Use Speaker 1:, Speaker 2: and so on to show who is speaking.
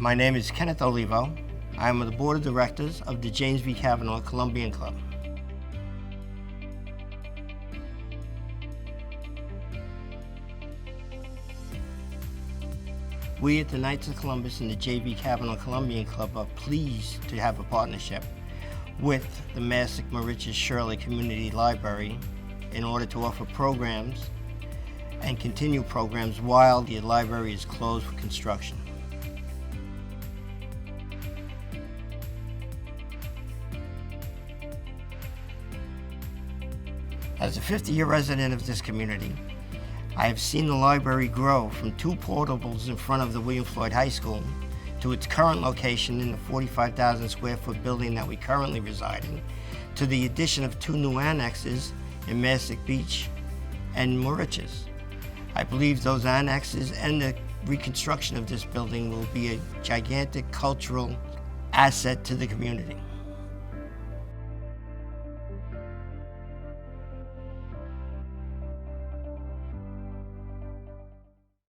Speaker 1: My name is Kenneth Olivo. I am on the board of directors of the James B. Cavanaugh Columbian Club. We at the Knights of Columbus and the J.B. Cavanaugh Columbian Club are pleased to have a partnership with the Massac Moriches Shirley Community Library in order to offer programs and continue programs while the library is closed for construction. As a 50-year resident of this community, I have seen the library grow from 2 portables in front of the William Floyd High School to its current location in the 45,000 square foot building that we currently reside in, to the addition of 2 new annexes in Massac Beach and Moriches. I believe those annexes and the reconstruction of this building will be a gigantic cultural asset to the community.